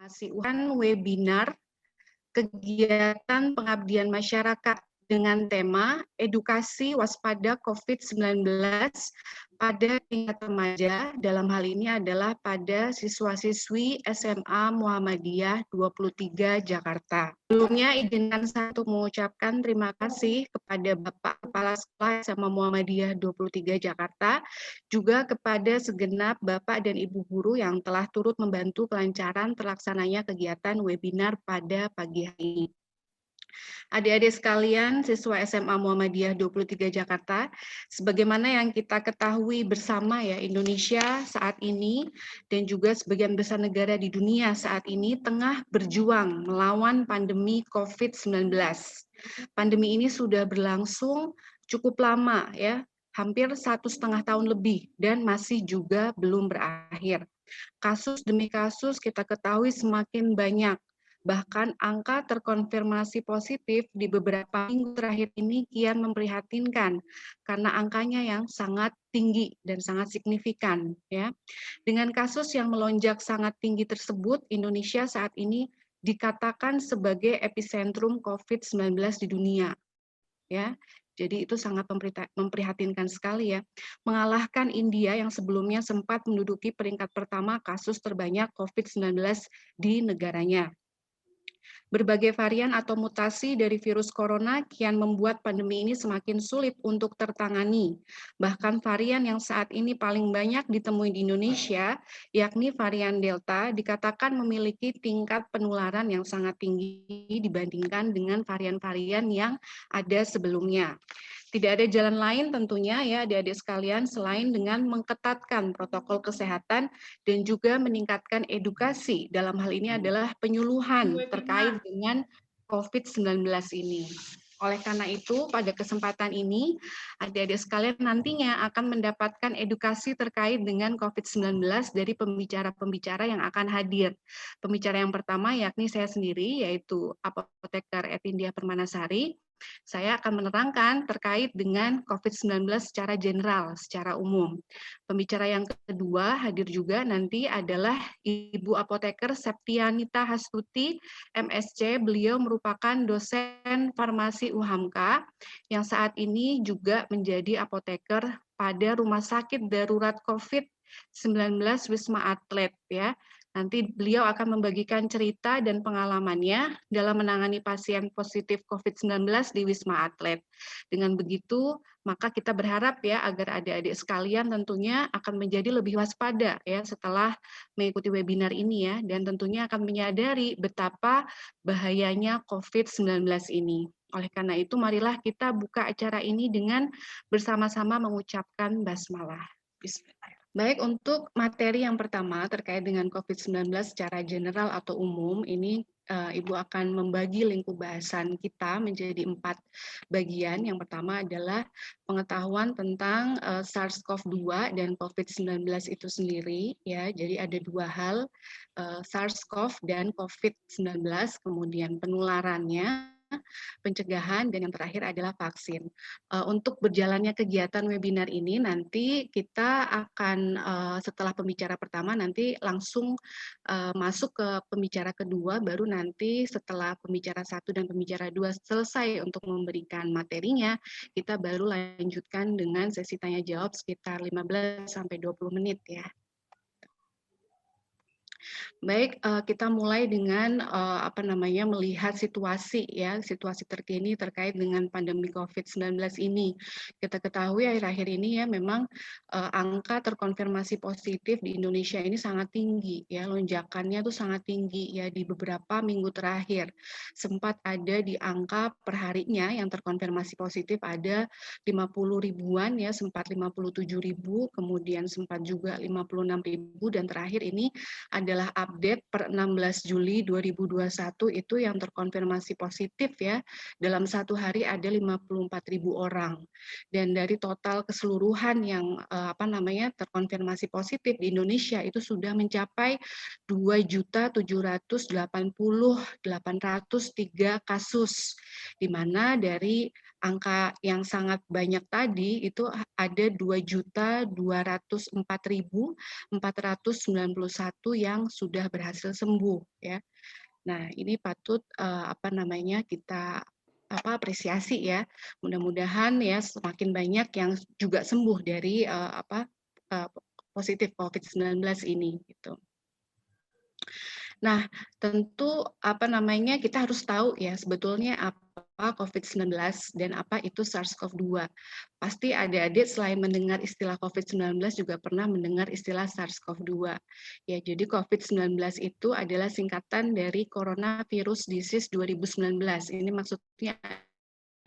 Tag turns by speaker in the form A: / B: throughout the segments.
A: Webinar kegiatan pengabdian masyarakat dengan tema edukasi waspada COVID-19 pada tingkat remaja. Dalam hal ini adalah pada siswa-siswi SMA Muhammadiyah 23 Jakarta. Sebelumnya izinkan saya untuk mengucapkan terima kasih kepada Bapak Kepala Sekolah SMA Muhammadiyah 23 Jakarta, juga kepada segenap Bapak dan Ibu guru yang telah turut membantu kelancaran terlaksananya kegiatan webinar pada pagi hari ini. Adik-adik sekalian, siswa SMA Muhammadiyah 23 Jakarta, sebagaimana yang kita ketahui bersama ya, Indonesia saat ini dan juga sebagian besar negara di dunia saat ini tengah berjuang melawan pandemi COVID-19. Pandemi ini sudah berlangsung cukup lama ya, hampir 1,5 tahun lebih dan masih juga belum berakhir. Kasus demi kasus kita ketahui semakin banyak. Bahkan angka terkonfirmasi positif di beberapa minggu terakhir ini kian memprihatinkan karena angkanya yang sangat tinggi dan sangat signifikan ya. Dengan kasus yang melonjak sangat tinggi tersebut, Indonesia saat ini dikatakan sebagai epicentrum COVID-19 di dunia. Ya. Jadi itu sangat memprihatinkan sekali ya. Mengalahkan India yang sebelumnya sempat menduduki peringkat pertama kasus terbanyak COVID-19 di negaranya. Berbagai varian atau mutasi dari virus corona kian membuat pandemi ini semakin sulit untuk tertangani. Bahkan varian yang saat ini paling banyak ditemui di Indonesia, yakni varian Delta, dikatakan memiliki tingkat penularan yang sangat tinggi dibandingkan dengan varian-varian yang ada sebelumnya. Tidak ada jalan lain tentunya ya adik-adik sekalian selain dengan mengketatkan protokol kesehatan dan juga meningkatkan edukasi. Dalam hal ini adalah penyuluhan terkait dengan COVID-19 ini. Oleh karena itu, pada kesempatan ini, adik-adik sekalian nantinya akan mendapatkan edukasi terkait dengan COVID-19 dari pembicara-pembicara yang akan hadir. Pembicara yang pertama yakni saya sendiri, yaitu Apoteker Etindia Permanasari. Saya akan menerangkan terkait dengan COVID-19 secara general, secara umum. Pembicara yang kedua hadir juga nanti adalah Ibu Apoteker Septianita Hastuti, MSc. Beliau merupakan dosen farmasi UHAMKA yang saat ini juga menjadi apoteker pada Rumah Sakit Darurat COVID-19 Wisma Atlet ya. Nanti beliau akan membagikan cerita dan pengalamannya dalam menangani pasien positif COVID-19 di Wisma Atlet. Dengan begitu, maka kita berharap ya agar adik-adik sekalian tentunya akan menjadi lebih waspada ya setelah mengikuti webinar ini ya, dan tentunya akan menyadari betapa bahayanya COVID-19 ini. Oleh karena itu, marilah kita buka acara ini dengan bersama-sama mengucapkan basmalah. Bismillahirrahmanirrahim. Baik, untuk materi yang pertama terkait dengan COVID-19 secara general atau umum, ini Ibu akan membagi lingkup bahasan kita menjadi 4 bagian. Yang pertama adalah pengetahuan tentang SARS-CoV-2 dan COVID-19 itu sendiri. Ya, jadi ada 2 hal, SARS-CoV dan COVID-19, kemudian penularannya, pencegahan, dan yang terakhir adalah vaksin. Untuk berjalannya kegiatan webinar ini nanti kita akan setelah pembicara pertama nanti langsung masuk ke pembicara kedua, baru nanti setelah pembicara 1 dan pembicara 2 selesai untuk memberikan materinya, kita baru lanjutkan dengan sesi tanya jawab sekitar 15 sampai 20 menit ya. Baik, kita mulai dengan melihat situasi ya, situasi terkini terkait dengan pandemi COVID-19 ini. Kita ketahui akhir-akhir ini ya memang angka terkonfirmasi positif di Indonesia ini sangat tinggi ya, lonjakannya tuh sangat tinggi ya di beberapa minggu terakhir. Sempat ada di angka perharinya yang terkonfirmasi positif ada 50 ribuan ya, sempat 57 ribu, kemudian sempat juga 56 ribu, dan terakhir ini adalah update per 16 Juli 2021 itu yang terkonfirmasi positif ya, dalam satu hari ada 54.000 orang. Dan dari total keseluruhan yang terkonfirmasi positif di Indonesia itu sudah mencapai 2.780.803 kasus, di mana dari angka yang sangat banyak tadi itu ada 2.204.491 yang sudah berhasil sembuh ya. Nah, ini patut kita apresiasi ya. Mudah-mudahan ya semakin banyak yang juga sembuh dari positif COVID-19 ini gitu. Nah, tentu kita harus tahu ya sebetulnya apa COVID-19 dan apa itu SARS-CoV-2. Pasti adik-adik selain mendengar istilah COVID-19 juga pernah mendengar istilah SARS-CoV-2. Ya, jadi COVID-19 itu adalah singkatan dari Coronavirus Disease 2019. Ini maksudnya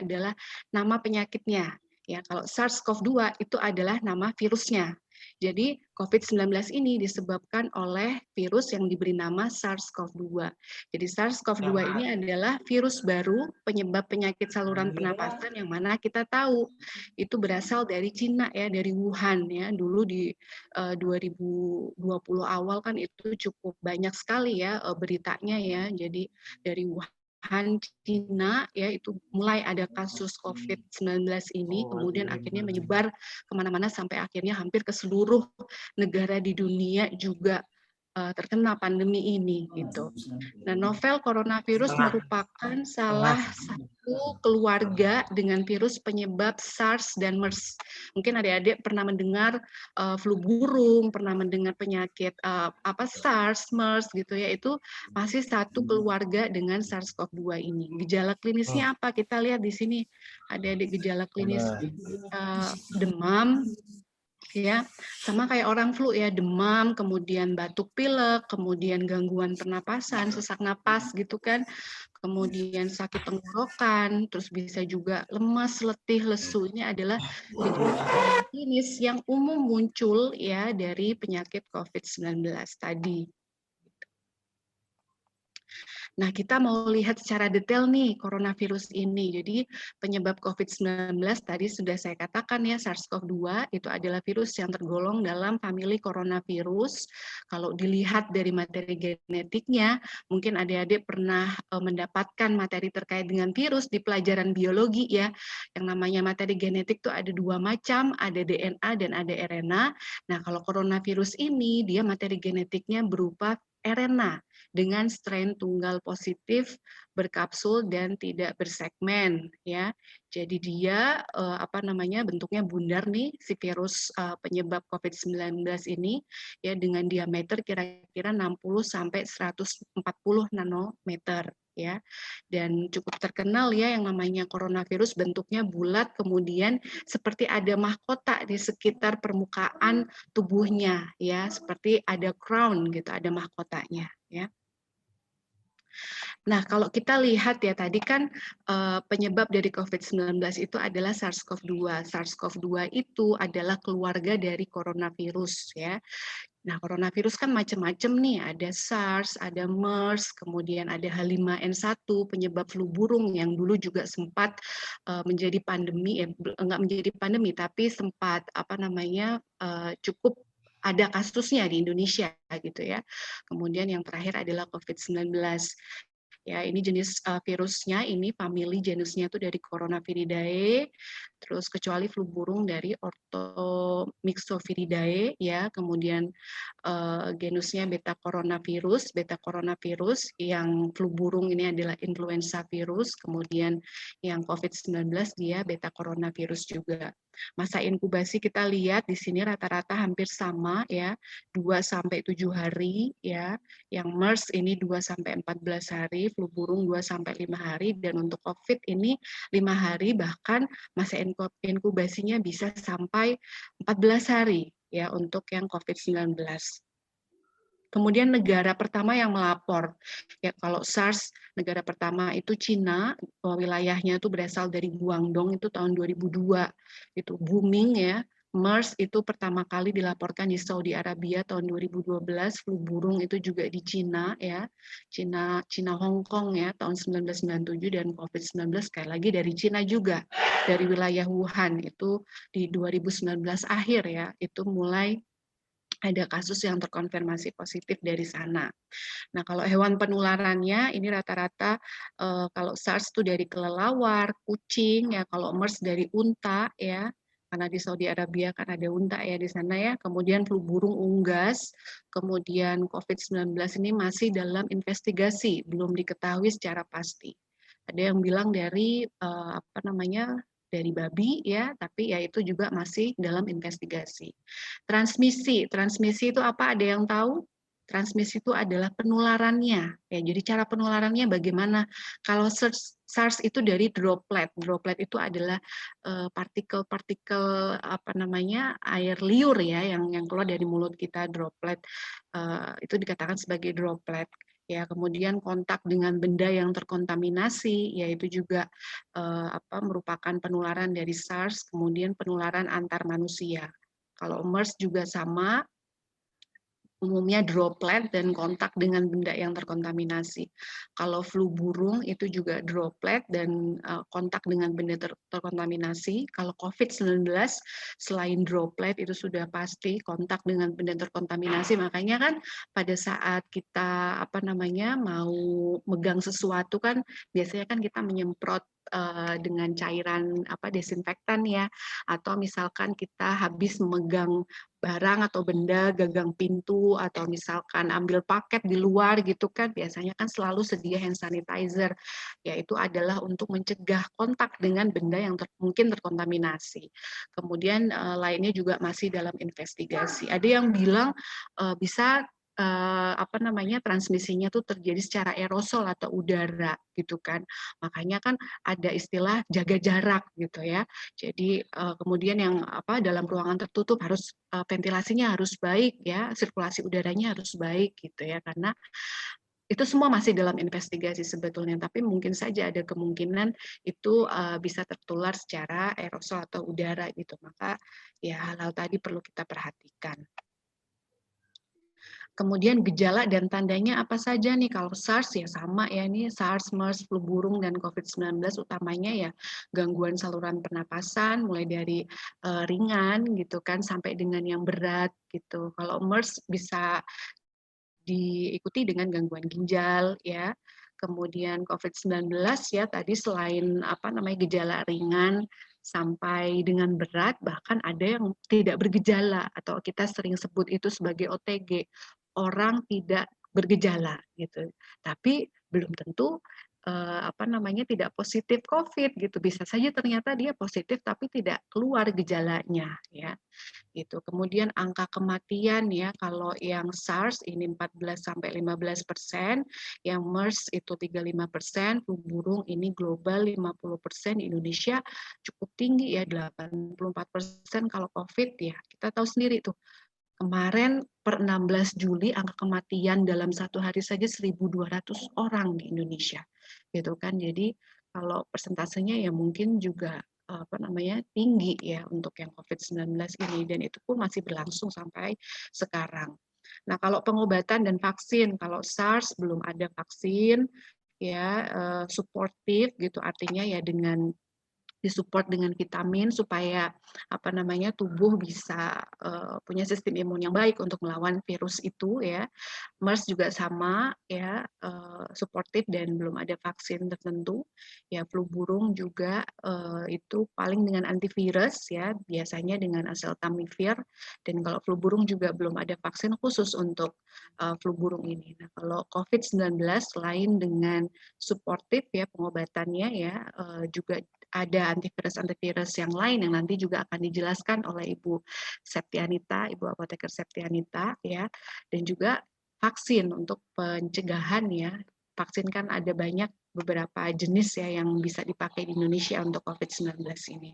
A: adalah nama penyakitnya. Ya, kalau SARS-CoV-2 itu adalah nama virusnya. Jadi COVID-19 ini disebabkan oleh virus yang diberi nama SARS-CoV-2. Jadi SARS-CoV-2 ini adalah virus baru penyebab penyakit saluran pernapasan yang mana kita tahu itu berasal dari Cina ya, dari Wuhan ya. Dulu di 2020 awal kan itu cukup banyak sekali ya beritanya ya. Jadi dari Wuhan Cina ya itu mulai ada kasus COVID-19 ini, kemudian akhirnya menyebar kemana-mana sampai akhirnya hampir ke seluruh negara di dunia juga terkena pandemi ini gitu. Nah, novel coronavirus merupakan salah satu keluarga dengan virus penyebab SARS dan MERS. Mungkin adik-adik pernah mendengar flu burung, pernah mendengar penyakit SARS, MERS gitu ya. Itu masih satu keluarga dengan SARS-CoV-2 ini. Gejala klinisnya apa? Kita lihat di sini adik-adik gejala klinis demam, ya sama kayak orang flu ya, demam, kemudian batuk pilek, kemudian gangguan pernapasan, sesak napas gitu kan, kemudian sakit tenggorokan, terus bisa juga lemas, letih, lesu. Ini adalah gejala klinis yang umum muncul ya dari penyakit COVID-19 tadi. Nah, kita mau lihat secara detail nih coronavirus ini. Jadi penyebab COVID-19 tadi sudah saya katakan ya, SARS-CoV-2 itu adalah virus yang tergolong dalam famili coronavirus. Kalau dilihat dari materi genetiknya, mungkin adik-adik pernah mendapatkan materi terkait dengan virus di pelajaran biologi ya. Yang namanya materi genetik itu ada dua macam, ada DNA dan ada RNA. Nah, kalau coronavirus ini dia materi genetiknya berupa RNA dengan strain tunggal positif berkapsul dan tidak bersegmen ya. Jadi dia bentuknya bundar nih si virus penyebab COVID-19 ini ya dengan diameter kira-kira 60 sampai 140 nanometer ya. Dan cukup terkenal ya yang namanya coronavirus bentuknya bulat kemudian seperti ada mahkota di sekitar permukaan tubuhnya ya, seperti ada crown gitu, ada mahkotanya ya. Nah, kalau kita lihat ya tadi kan penyebab dari COVID-19 itu adalah SARS-CoV-2. SARS-CoV-2 itu adalah keluarga dari coronavirus ya. Nah, coronavirus kan macam-macam nih, ada SARS, ada MERS, kemudian ada H5N1 penyebab flu burung yang dulu juga sempat menjadi pandemi, enggak menjadi pandemi tapi sempat cukup ada kasusnya di Indonesia gitu ya. Kemudian yang terakhir adalah COVID-19. Ya, ini jenis virusnya, ini famili genusnya itu dari Coronaviridae, terus kecuali flu burung dari Orthomyxoviridae, ya, kemudian genusnya beta coronavirus yang flu burung ini adalah influenza virus, kemudian yang COVID-19 dia beta coronavirus juga. Masa inkubasi kita lihat di sini rata-rata hampir sama ya, 2 sampai 7 hari ya. Yang MERS ini 2 sampai 14 hari, flu burung 2 sampai 5 hari dan untuk COVID ini 5 hari bahkan masa inkubasinya bisa sampai 14 hari ya untuk yang COVID-19. Kemudian negara pertama yang melapor, ya kalau SARS negara pertama itu Cina, wilayahnya itu berasal dari Guangdong itu tahun 2002, itu booming ya. MERS itu pertama kali dilaporkan di Saudi Arabia tahun 2012, flu burung itu juga di Cina ya, Cina Hong Kong ya tahun 1997 dan COVID-19 sekali lagi dari Cina juga, dari wilayah Wuhan itu di 2019 akhir ya, itu mulai ada kasus yang terkonfirmasi positif dari sana. Nah, kalau hewan penularannya ini rata-rata kalau SARS itu dari kelelawar, kucing ya, kalau MERS dari unta ya, karena di Saudi Arabia kan ada unta ya di sana ya, kemudian flu burung unggas, kemudian COVID-19 ini masih dalam investigasi, belum diketahui secara pasti. Ada yang bilang dari apa namanya, dari babi ya, tapi ya itu juga masih dalam investigasi. Transmisi itu apa? Ada yang tahu? Transmisi itu adalah penularannya. Ya, jadi cara penularannya bagaimana? Kalau SARS itu dari droplet. Droplet itu adalah partikel-partikel apa namanya, air liur ya yang keluar dari mulut kita, droplet. Itu dikatakan sebagai droplet. Ya, kemudian kontak dengan benda yang terkontaminasi, yaitu juga apa merupakan penularan dari SARS, kemudian penularan antar manusia. Kalau MERS juga sama, umumnya droplet dan kontak dengan benda yang terkontaminasi. Kalau flu burung itu juga droplet dan kontak dengan benda terkontaminasi. Kalau COVID-19 selain droplet itu sudah pasti kontak dengan benda terkontaminasi. Makanya kan pada saat kita apa namanya mau megang sesuatu kan biasanya kan kita menyemprot dengan cairan apa desinfektan ya, atau misalkan kita habis memegang barang atau benda, gagang pintu, atau misalkan ambil paket di luar gitu kan, biasanya kan selalu sedia hand sanitizer, yaitu adalah untuk mencegah kontak dengan benda yang mungkin terkontaminasi. Kemudian lainnya juga masih dalam investigasi. Ada yang bilang bisa apa namanya transmisinya tuh terjadi secara aerosol atau udara gitu kan. Makanya kan ada istilah jaga jarak gitu ya. Jadi kemudian yang apa dalam ruangan tertutup harus ventilasinya harus baik ya, sirkulasi udaranya harus baik gitu ya, karena itu semua masih dalam investigasi sebetulnya, tapi mungkin saja ada kemungkinan itu bisa tertular secara aerosol atau udara gitu. Maka ya hal-hal tadi perlu kita perhatikan. Kemudian gejala dan tandanya apa saja nih? Kalau SARS ya sama ya, ini SARS, MERS, flu burung, dan COVID-19 utamanya ya gangguan saluran pernapasan, mulai dari ringan gitu kan, sampai dengan yang berat gitu. Kalau MERS bisa diikuti dengan gangguan ginjal ya. Kemudian COVID-19 ya tadi selain apa namanya gejala ringan sampai dengan berat, bahkan ada yang tidak bergejala atau kita sering sebut itu sebagai OTG, orang tidak bergejala gitu. Tapi belum tentu apa namanya tidak positif COVID gitu. Bisa saja ternyata dia positif tapi tidak keluar gejalanya ya gitu. Kemudian angka kematian ya, kalau yang SARS ini 14-15%, yang MERS itu 35%, flu burung ini global 50%, Indonesia cukup tinggi ya 84%. Kalau COVID ya kita tahu sendiri tuh kemarin per 16 Juli angka kematian dalam satu hari saja 1.200 orang di Indonesia gitu kan. Jadi kalau persentasenya ya mungkin juga apa namanya tinggi ya untuk yang COVID-19 ini, dan itu pun masih berlangsung sampai sekarang. Nah, kalau pengobatan dan vaksin, kalau SARS belum ada vaksin ya, suportif gitu artinya ya dengan disupport dengan vitamin supaya apa namanya tubuh bisa punya sistem imun yang baik untuk melawan virus itu ya. MERS juga sama ya, suportif dan belum ada vaksin tertentu. Ya flu burung juga itu paling dengan antivirus ya, biasanya dengan oseltamivir, dan kalau flu burung juga belum ada vaksin khusus untuk flu burung ini. Nah, kalau COVID-19 selain dengan suportif ya pengobatannya ya, juga ada antivirus yang lain yang nanti juga akan dijelaskan oleh Ibu Septianita, Ibu Apoteker Septianita ya, dan juga vaksin untuk pencegahan ya. Vaksin kan ada banyak beberapa jenis ya yang bisa dipakai di Indonesia untuk COVID-19 ini.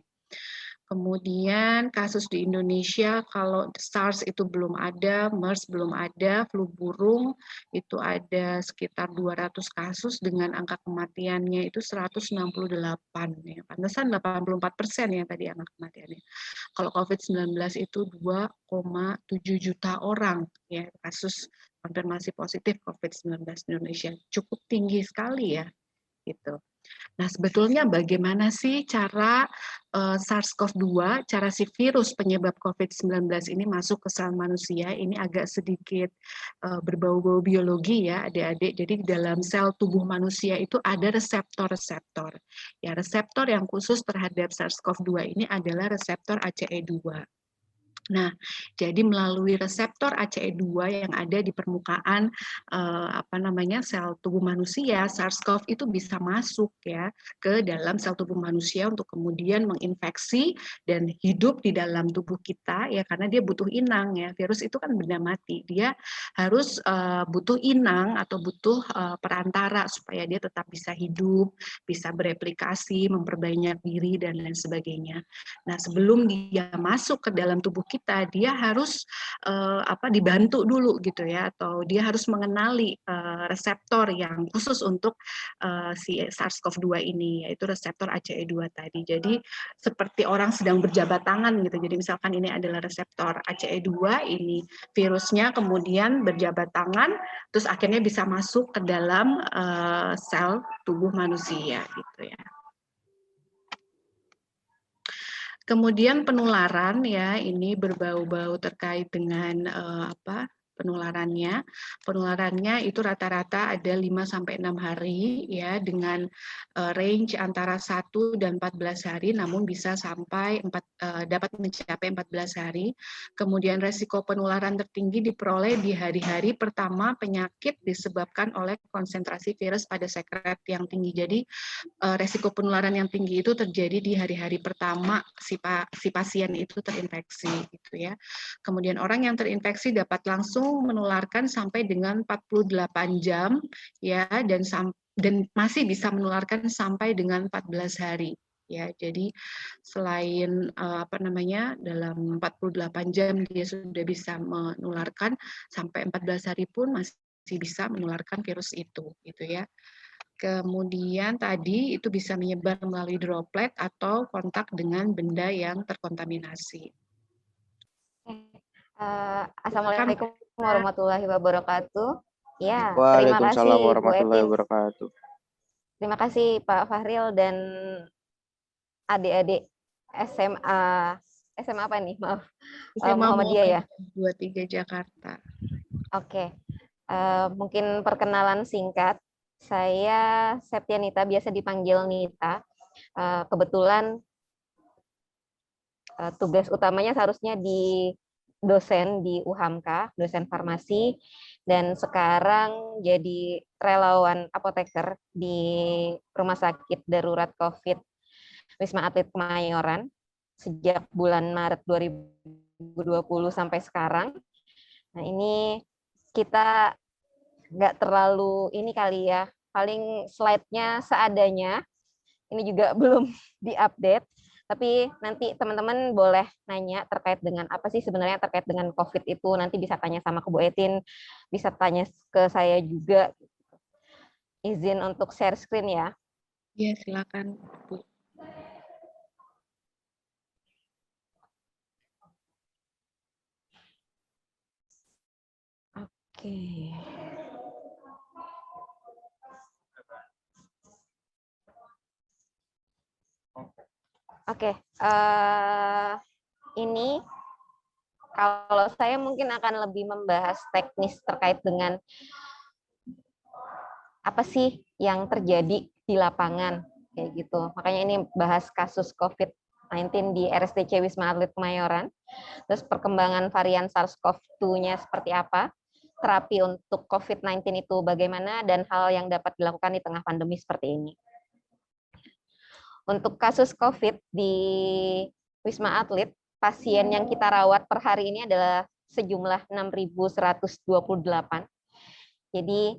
A: Kemudian kasus di Indonesia kalau SARS itu belum ada, MERS belum ada, flu burung itu ada sekitar 200 kasus dengan angka kematiannya itu 168 ya. Pantesan 84% ya tadi angka kematiannya. Kalau COVID-19 itu 2,7 juta orang ya kasus konfirmasi positif COVID-19 di Indonesia. Cukup tinggi sekali ya. gitu. Nah, sebetulnya bagaimana sih cara SARS-CoV-2, cara si virus penyebab COVID-19 ini masuk ke sel manusia? Ini agak sedikit berbau-bau biologi ya, adik-adik. Jadi di dalam sel tubuh manusia itu ada reseptor-reseptor. Ya, reseptor yang khusus terhadap SARS-CoV-2 ini adalah reseptor ACE2. Nah, jadi melalui reseptor ACE2 yang ada di permukaan sel tubuh manusia, SARS-CoV itu bisa masuk ya ke dalam sel tubuh manusia untuk kemudian menginfeksi dan hidup di dalam tubuh kita ya, karena dia butuh inang ya. Virus itu kan benda mati. Dia harus butuh inang atau butuh perantara supaya dia tetap bisa hidup, bisa bereplikasi, memperbanyak diri dan lain sebagainya. Nah, sebelum dia masuk ke dalam tubuh kita, dia harus dibantu dulu gitu ya, atau dia harus mengenali reseptor yang khusus untuk si SARS-CoV-2 ini, yaitu reseptor ACE2 tadi. Jadi seperti orang sedang berjabat tangan gitu. Jadi misalkan ini adalah reseptor ACE2, ini virusnya kemudian berjabat tangan, terus akhirnya bisa masuk ke dalam sel tubuh manusia gitu ya. Kemudian penularan ya, ini berbau-bau terkait dengan penularannya. Penularannya itu rata-rata ada 5-6 hari ya, dengan range antara 1 dan 14 hari, namun bisa sampai dapat mencapai 14 hari. Kemudian resiko penularan tertinggi diperoleh di hari-hari pertama penyakit disebabkan oleh konsentrasi virus pada sekret yang tinggi. Jadi resiko penularan yang tinggi itu terjadi di hari-hari pertama si pasien itu terinfeksi gitu ya. Kemudian orang yang terinfeksi dapat langsung menularkan sampai dengan 48 jam ya, dan masih bisa menularkan sampai dengan 14 hari ya. Jadi selain dalam 48 jam dia sudah bisa menularkan, sampai 14 hari pun masih bisa menularkan virus itu gitu ya. Kemudian tadi itu bisa menyebar melalui droplet atau kontak dengan benda yang terkontaminasi.
B: Assalamualaikum warahmatullahi wabarakatuh. Ya, terima kasih
C: Waalaikumsalam
B: Bu
C: warahmatullahi
B: Etin.
C: wabarakatuh.
B: Terima kasih Pak Fahril dan adik-adik SMA apa nih? Maaf. Muhammadiyah ya.
A: 23 Jakarta.
B: Oke. Mungkin perkenalan singkat. Saya Septianita, biasa dipanggil Nita. Kebetulan tugas utamanya seharusnya di dosen di UHAMKA, dosen farmasi, dan sekarang jadi relawan apoteker di Rumah Sakit Darurat COVID Wisma Atlet Kemayoran sejak bulan Maret 2020 sampai sekarang. Nah, ini kita nggak terlalu ini kali ya, paling slide-nya seadanya. Ini juga belum diupdate, tapi nanti teman-teman boleh nanya terkait dengan apa sih sebenarnya terkait dengan COVID itu. Nanti bisa tanya sama ke Bu Etin, bisa tanya ke saya juga. Izin untuk share screen ya.
A: Ya, silakan Bu.
B: Oke. Oke, ini kalau saya mungkin akan lebih membahas teknis terkait dengan apa sih yang terjadi di lapangan kayak gitu. Makanya ini bahas kasus COVID-19 di RSDC Wisma Atlet Kemayoran. Terus perkembangan varian SARS-CoV-2-nya seperti apa? Terapi untuk COVID-19 itu bagaimana, dan hal yang dapat dilakukan di tengah pandemi seperti ini. Untuk kasus COVID di Wisma Atlet, pasien yang kita rawat per hari ini adalah sejumlah 6.128. Jadi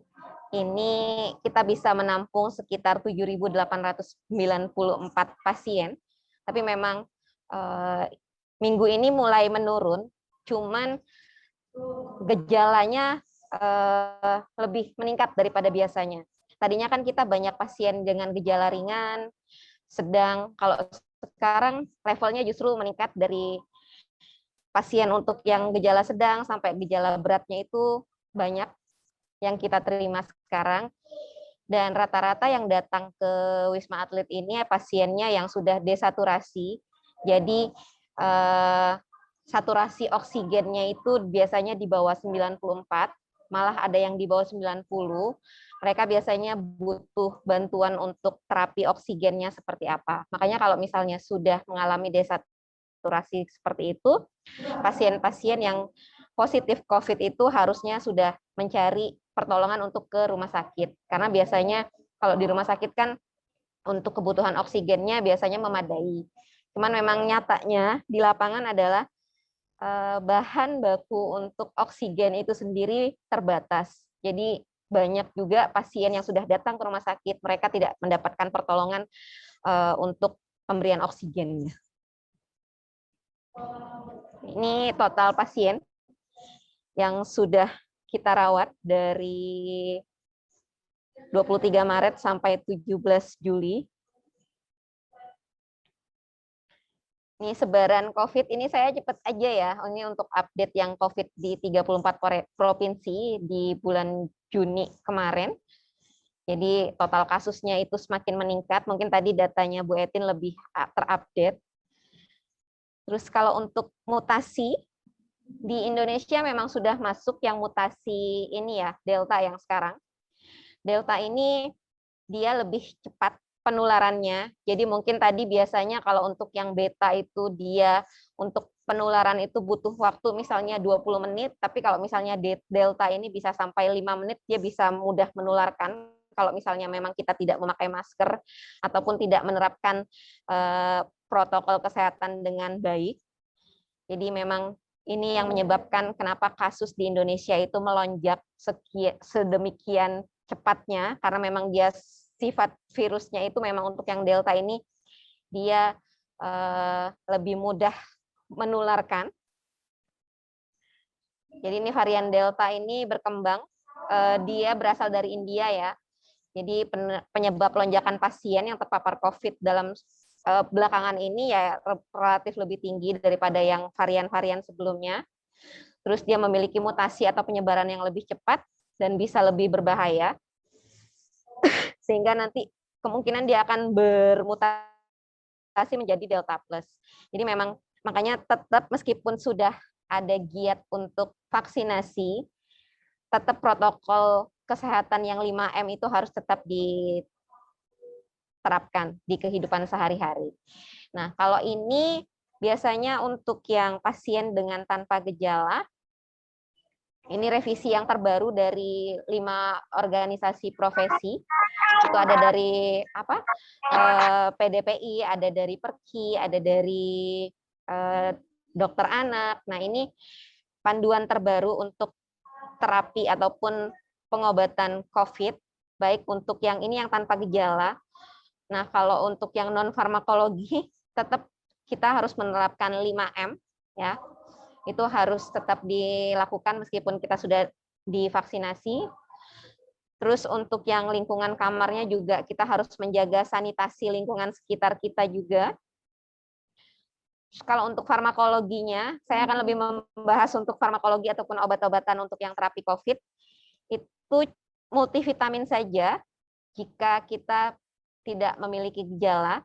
B: ini kita bisa menampung sekitar 7.894 pasien. Tapi memang minggu ini mulai menurun, cuman gejalanya lebih meningkat daripada biasanya. Tadinya kan kita banyak pasien dengan gejala ringan, sedang. Kalau sekarang levelnya justru meningkat dari pasien untuk yang gejala sedang sampai gejala beratnya itu banyak yang kita terima sekarang. Dan rata-rata yang datang ke Wisma Atlet ini pasiennya yang sudah desaturasi. Jadi saturasi oksigennya itu biasanya di bawah 94, malah ada yang di bawah 90. Mereka biasanya butuh bantuan untuk terapi oksigennya seperti apa. Makanya kalau misalnya sudah mengalami desaturasi seperti itu, pasien-pasien yang positif COVID itu harusnya sudah mencari pertolongan untuk ke rumah sakit. Karena biasanya kalau di rumah sakit kan untuk kebutuhan oksigennya biasanya memadai. Cuman memang nyatanya di lapangan adalah bahan baku untuk oksigen itu sendiri terbatas. Jadi banyak juga pasien yang sudah datang ke rumah sakit, mereka tidak mendapatkan pertolongan untuk pemberian oksigennya. Ini total pasien yang sudah kita rawat dari 23 Maret sampai 17 Juli. Ini sebaran COVID, ini saya cepat aja ya, ini untuk update yang COVID di 34 provinsi di bulan Juni kemarin. Jadi total kasusnya itu semakin meningkat, mungkin tadi datanya Bu Etin lebih terupdate. Terus kalau untuk mutasi, di Indonesia memang sudah masuk yang mutasi ini ya, Delta yang sekarang. Delta ini dia lebih cepat penularannya. Jadi mungkin tadi biasanya kalau untuk yang beta itu dia untuk penularan itu butuh waktu misalnya 20 menit, tapi kalau misalnya delta ini bisa sampai 5 menit, dia bisa mudah menularkan kalau misalnya memang kita tidak memakai masker ataupun tidak menerapkan protokol kesehatan dengan baik. Jadi memang ini yang menyebabkan kenapa kasus di Indonesia itu melonjak sedemikian cepatnya, karena memang dia sifat virusnya itu memang untuk yang delta ini dia lebih mudah menularkan. Jadi ini varian delta ini berkembang, dia berasal dari India ya. Jadi penyebab lonjakan pasien yang terpapar COVID dalam belakangan ini ya relatif lebih tinggi daripada yang varian-varian sebelumnya. Terus dia memiliki mutasi atau penyebaran yang lebih cepat dan bisa lebih berbahaya. Sehingga nanti kemungkinan dia akan bermutasi menjadi Delta Plus. Jadi memang makanya tetap meskipun sudah ada giat untuk vaksinasi, tetap protokol kesehatan yang 5M itu harus tetap diterapkan di kehidupan sehari-hari. Nah, kalau ini biasanya untuk yang pasien dengan tanpa gejala, ini revisi yang terbaru dari 5 organisasi profesi. Itu ada dari PDPI, ada dari Perki, ada dari dokter anak. Nah, ini panduan terbaru untuk terapi ataupun pengobatan COVID, baik untuk yang ini yang tanpa gejala. Nah, kalau untuk yang non farmakologi tetap kita harus menerapkan 5M ya. Itu harus tetap dilakukan meskipun kita sudah divaksinasi. Terus untuk yang lingkungan kamarnya juga kita harus menjaga sanitasi lingkungan sekitar kita juga. Kalau untuk farmakologinya, saya akan lebih membahas untuk farmakologi ataupun obat-obatan untuk yang terapi COVID. Itu multivitamin saja jika kita tidak memiliki gejala.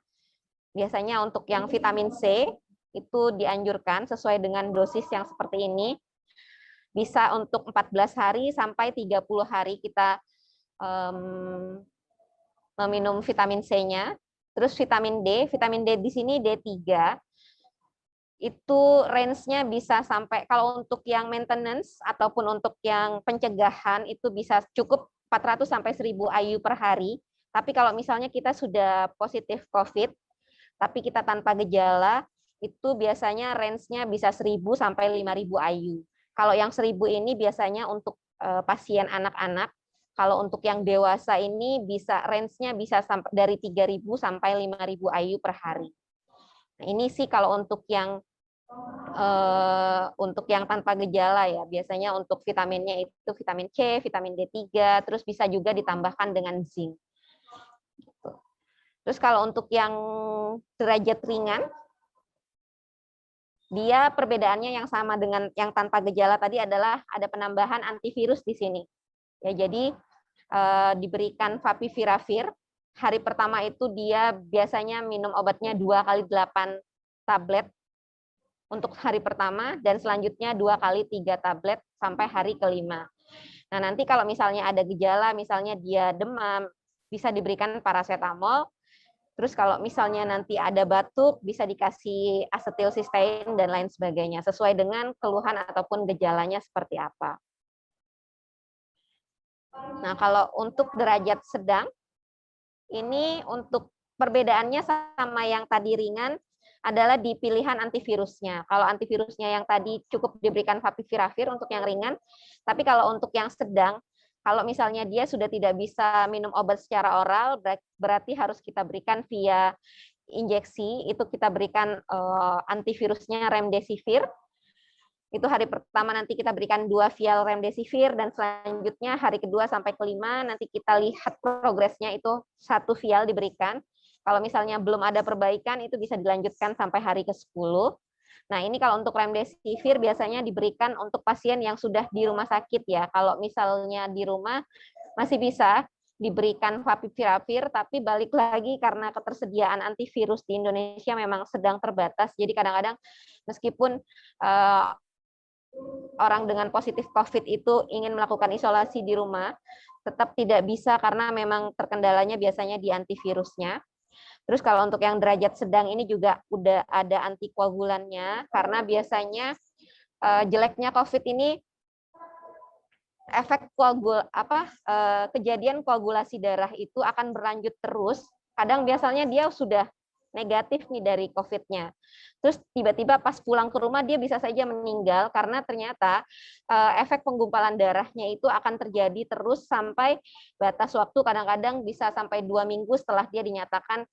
B: Biasanya untuk yang vitamin C, itu dianjurkan sesuai dengan dosis yang seperti ini. Bisa untuk 14 hari sampai 30 hari kita meminum vitamin C-nya. Terus vitamin D di sini D3. Itu range-nya bisa sampai, kalau untuk yang maintenance ataupun untuk yang pencegahan itu bisa cukup 400 sampai 1000 IU per hari. Tapi kalau misalnya kita sudah positif COVID, tapi kita tanpa gejala, itu biasanya range-nya bisa 1000 sampai 5000 IU. Kalau yang 1000 ini biasanya untuk pasien anak-anak. Kalau untuk yang dewasa ini bisa range-nya bisa sampai dari 3000 sampai 5000 IU per hari. Nah, ini sih kalau untuk yang tanpa gejala ya. Biasanya untuk vitaminnya itu vitamin C, vitamin D3, terus bisa juga ditambahkan dengan zinc. Terus kalau untuk yang derajat ringan, dia perbedaannya yang sama dengan yang tanpa gejala tadi adalah ada penambahan antivirus di sini. Ya, jadi diberikan favipiravir. Hari pertama itu dia biasanya minum obatnya 2 kali 8 tablet untuk hari pertama, dan selanjutnya 2 kali 3 tablet sampai hari kelima. Nah, nanti kalau misalnya ada gejala, misalnya dia demam, bisa diberikan paracetamol. Terus kalau misalnya nanti ada batuk, bisa dikasih asetilsistein dan lain sebagainya, sesuai dengan keluhan ataupun gejalanya seperti apa. Nah, kalau untuk derajat sedang, ini untuk perbedaannya sama yang tadi ringan adalah di pilihan antivirusnya. Kalau antivirusnya yang tadi cukup diberikan favipiravir untuk yang ringan, tapi kalau untuk yang sedang, kalau misalnya dia sudah tidak bisa minum obat secara oral, berarti harus kita berikan via injeksi. Itu kita berikan antivirusnya remdesivir. Itu hari pertama nanti kita berikan 2 vial remdesivir, dan selanjutnya hari kedua sampai kelima nanti kita lihat progresnya, itu 1 vial diberikan. Kalau misalnya belum ada perbaikan, itu bisa dilanjutkan sampai hari ke-10. Nah, ini kalau untuk remdesivir biasanya diberikan untuk pasien yang sudah di rumah sakit ya. Kalau misalnya di rumah masih bisa diberikan favipiravir, tapi balik lagi karena ketersediaan antivirus di Indonesia memang sedang terbatas. Jadi kadang-kadang meskipun orang dengan positif COVID itu ingin melakukan isolasi di rumah, tetap tidak bisa karena memang terkendalanya biasanya di antivirusnya. Terus kalau untuk yang derajat sedang ini juga udah ada antikoagulannya, karena biasanya jeleknya COVID ini efek kejadian koagulasi darah itu akan berlanjut terus. Kadang biasanya dia sudah negatif nih dari COVID-nya. Terus tiba-tiba pas pulang ke rumah dia bisa saja meninggal karena ternyata efek penggumpalan darahnya itu akan terjadi terus sampai batas waktu, kadang-kadang bisa sampai 2 minggu setelah dia dinyatakan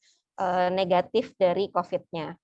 B: negatif dari COVID-nya.